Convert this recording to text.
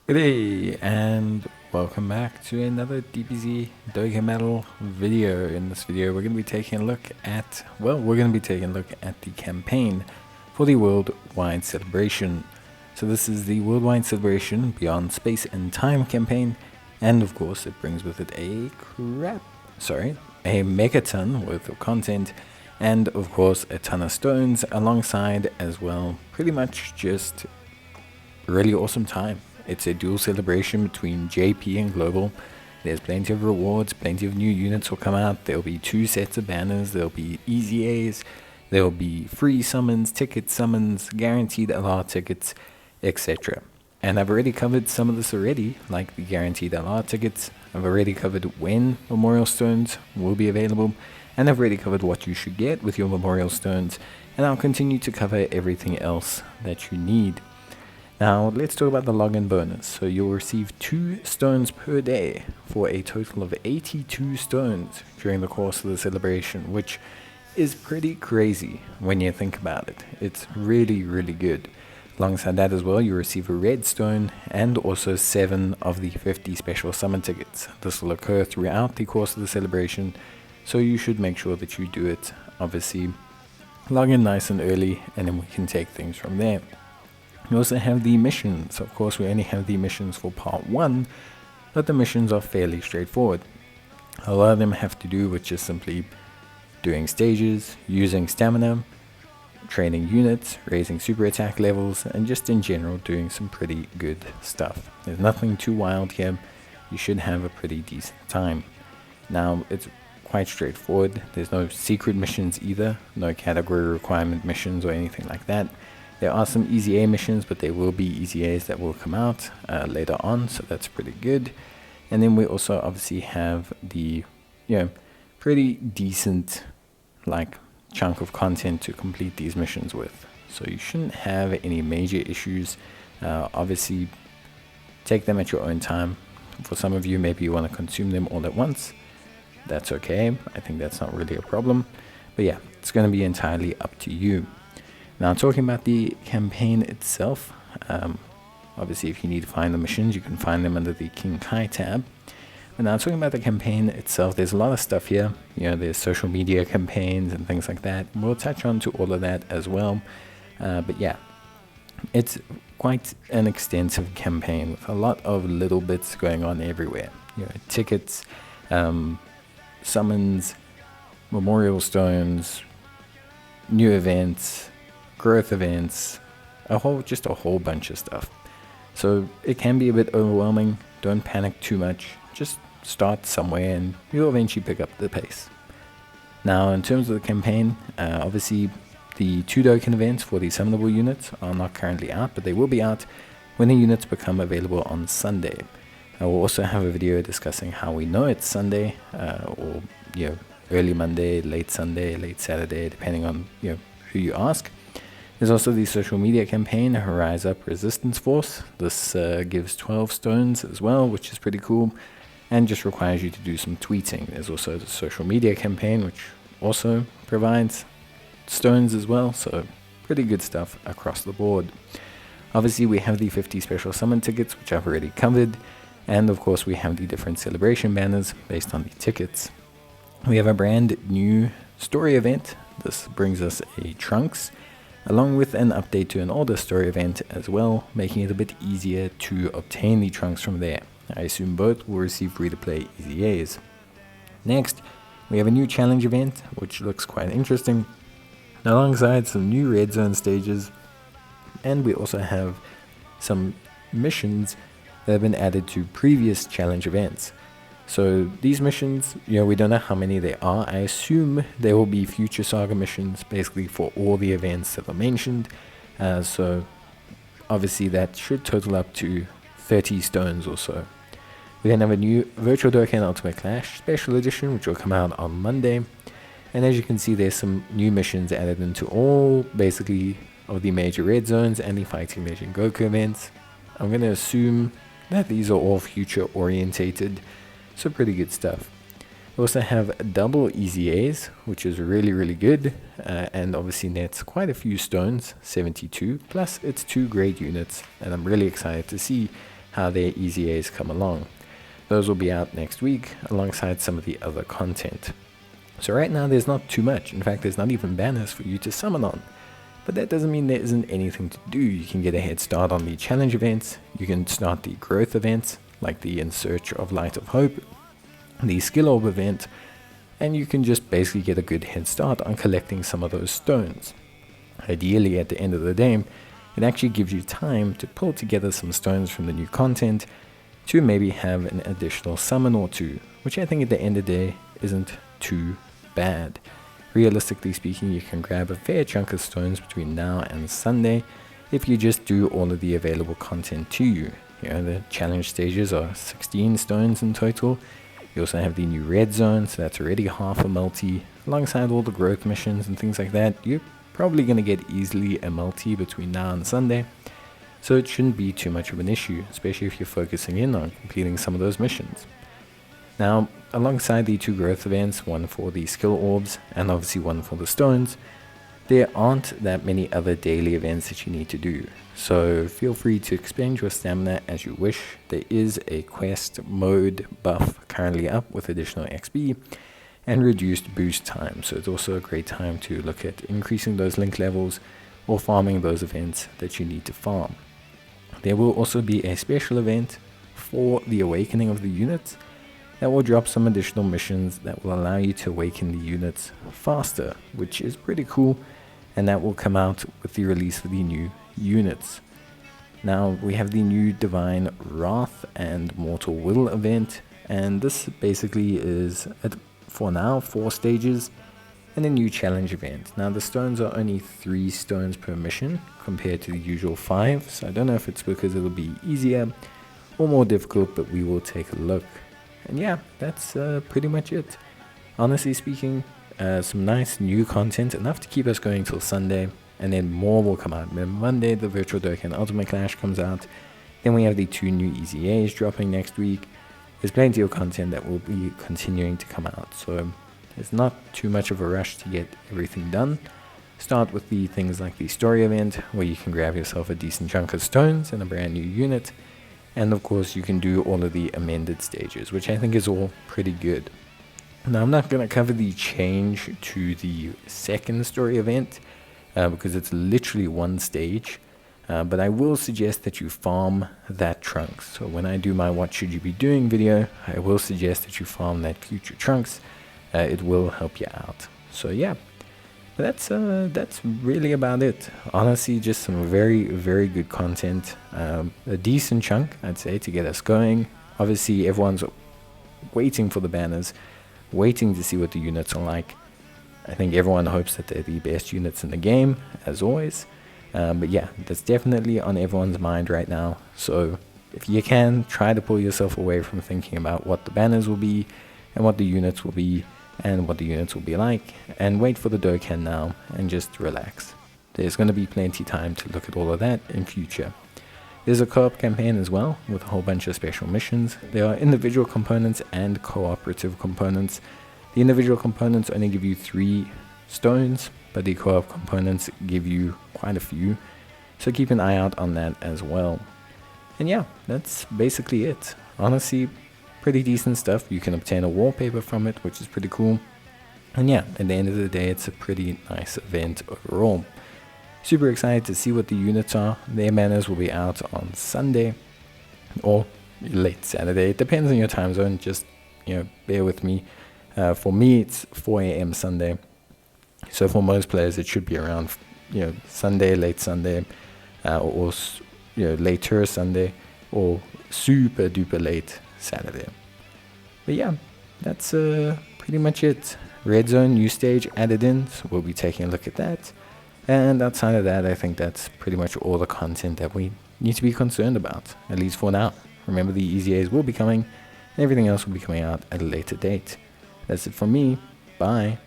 G'day and welcome back to another DBZ Dokkan video. In this video we're going to be taking a look at, the campaign for the Worldwide Celebration. So this is the Worldwide Celebration Beyond Space and Time campaign, and of course it brings with it a megaton worth of content, and of course a ton of stones alongside as well. Pretty much just really awesome time. It's a dual celebration between JP and Global. There's plenty of rewards, plenty of new units will come out. There'll be 2 sets of banners, there'll be EZAs, there'll be free summons, ticket summons, guaranteed LR tickets, etc. And I've already covered some of this already, like the guaranteed LR tickets. I've already covered when Memorial Stones will be available, and I've already covered what you should get with your Memorial Stones, and I'll continue to cover everything else that you need. Now let's talk about the login bonus. So you'll receive 2 stones per day for a total of 82 stones during the course of the celebration, which is pretty crazy when you think about it. It's really, really good. Alongside that as well, you receive a red stone and also 7 of the 50 special summon tickets. This will occur throughout the course of the celebration, so you should make sure that you do it. Obviously, log in nice and early, and then we can take things from there. We also have the missions. Of course, we only have the missions for part 1, but the missions are fairly straightforward. A lot of them have to do with just simply doing stages, using stamina, training units, raising super attack levels, and just in general doing some pretty good stuff. There's nothing too wild here. You should have a pretty decent time. Now, it's quite straightforward. There's no secret missions either, no category requirement missions or anything like that. There are some EZA missions, but there will be EZAs that will come out later on, so that's pretty good. And then we also obviously have the, pretty decent chunk of content to complete these missions with. So you shouldn't have any major issues. Obviously, take them at your own time. For some of you, maybe you want to consume them all at once. That's okay. I think that's not really a problem. But yeah, it's going to be entirely up to you. Now, talking about the campaign itself, obviously if you need to find the missions, you can find them under the King Kai tab. But now, talking about the campaign itself, there's a lot of stuff here. There's social media campaigns and things like that. We'll touch on to all of that as well. But yeah, it's quite an extensive campaign with a lot of little bits going on everywhere. Tickets, summons, memorial stones, new events, growth events, a whole bunch of stuff. So it can be a bit overwhelming. Don't panic too much. Just start somewhere and you'll eventually pick up the pace. Now, in terms of the campaign, obviously the 2 Dokkan events for the summonable units are not currently out, but they will be out when the units become available on Sunday. I will also have a video discussing how we know it's Sunday, or early Monday, late Sunday, late Saturday, depending on who you ask. There's also the social media campaign, Rise Up Resistance Force. This gives 12 stones as well, which is pretty cool, and just requires you to do some tweeting. There's also the social media campaign, which also provides stones as well, so pretty good stuff across the board. Obviously, we have the 50 special summon tickets, which I've already covered, and of course we have the different celebration banners based on the tickets. We have a brand new story event. This brings us a Trunks, along with an update to an older story event as well, making it a bit easier to obtain the Trunks from there. I assume both will receive free-to-play EZAs. Next, we have a new challenge event, which looks quite interesting, alongside some new red zone stages, and we also have some missions that have been added to previous challenge events. So these missions, we don't know how many there are. I assume there will be future saga missions basically for all the events that are mentioned. So obviously that should total up to 30 stones or so. We then have a new Virtual Dokkan Ultimate Clash Special Edition, which will come out on Monday. And as you can see, there's some new missions added into all basically of the major red zones and the Fighting Legend Goku events. I'm going to assume that these are all future orientated. So pretty good stuff. We also have double EZAs, which is really, really good, and obviously nets quite a few stones, 72, plus it's 2 great units, and I'm really excited to see how their easy A's come along. Those will be out next week alongside some of the other content. So right now there's not too much. In fact, there's not even banners for you to summon on. But that doesn't mean there isn't anything to do. You can get a head start on the challenge events. You can start the growth events, like the In Search of Light of Hope, the Skill Orb event, and you can just basically get a good head start on collecting some of those stones. Ideally, at the end of the day, it actually gives you time to pull together some stones from the new content to maybe have an additional summon or two, which I think at the end of the day isn't too bad. Realistically speaking, you can grab a fair chunk of stones between now and Sunday if you just do all of the available content to you. The challenge stages are 16 stones in total. You also have the new red zone, so that's already half a multi. Alongside all the growth missions and things like that, you're probably going to get easily a multi between now and Sunday. So it shouldn't be too much of an issue, especially if you're focusing in on completing some of those missions. Now, alongside the 2 growth events, one for the skill orbs and obviously one for the stones, there aren't that many other daily events that you need to do. So feel free to expend your stamina as you wish. There is a quest mode buff currently up with additional XP and reduced boost time. So it's also a great time to look at increasing those link levels or farming those events that you need to farm. There will also be a special event for the awakening of the units that will drop some additional missions that will allow you to awaken the units faster, which is pretty cool, and that will come out with the release of the new units. Now we have the new Divine Wrath and Mortal Will event, and this basically is, for now, 4 stages and a new challenge event. Now the stones are only 3 stones per mission compared to the usual 5, so I don't know if it's because it'll be easier or more difficult, but we will take a look. And yeah, that's pretty much it. Honestly speaking, some nice new content, enough to keep us going till Sunday, and then more will come out. Then Monday, the Virtual Dokkan Ultimate Clash comes out. Then we have the 2 new Easy A's dropping next week. There's plenty of content that will be continuing to come out, so it's not too much of a rush to get everything done. Start with the things like the story event, where you can grab yourself a decent chunk of stones and a brand new unit. And of course you can do all of the amended stages, which I think is all pretty good. Now I'm not going to cover the change to the second story event because it's literally 1 stage, but I will suggest that you farm that trunks. So when I do my what should you be doing video, I will suggest that you farm that future trunks. It will help you out. So yeah, that's really about it. Honestly, just some very, very good content. A decent chunk, I'd say, to get us going. Obviously, everyone's waiting for the banners, waiting to see what the units are like. I think everyone hopes that they're the best units in the game, as always. But yeah, that's definitely on everyone's mind right now. So if you can, try to pull yourself away from thinking about what the banners will be and what the units will be and what the units will be like, and wait for the Dokkan now and just relax. There's going to be plenty time to look at all of that in future. There's a co-op campaign as well with a whole bunch of special missions. There are individual components and cooperative components. The individual components only give you 3 stones, but the co-op components give you quite a few, so keep an eye out on that as well. And yeah, that's basically it. Honestly, pretty decent stuff. You can obtain a wallpaper from it, which is pretty cool. And yeah, at the end of the day, it's a pretty nice event overall. Super excited to see what the units are. Their banners will be out on Sunday or late Saturday. It depends on your time zone. Just, bear with me. For me, it's 4 a.m. Sunday. So for most players, it should be around, Sunday, late Sunday, or later Sunday, or super duper late Saturday. But yeah, that's pretty much it. Red Zone new stage added in, so we'll be taking a look at that. And outside of that, I think that's pretty much all the content that we need to be concerned about, at least for now. Remember, the Easy A's will be coming, and everything else will be coming out at a later date. That's it from me. Bye.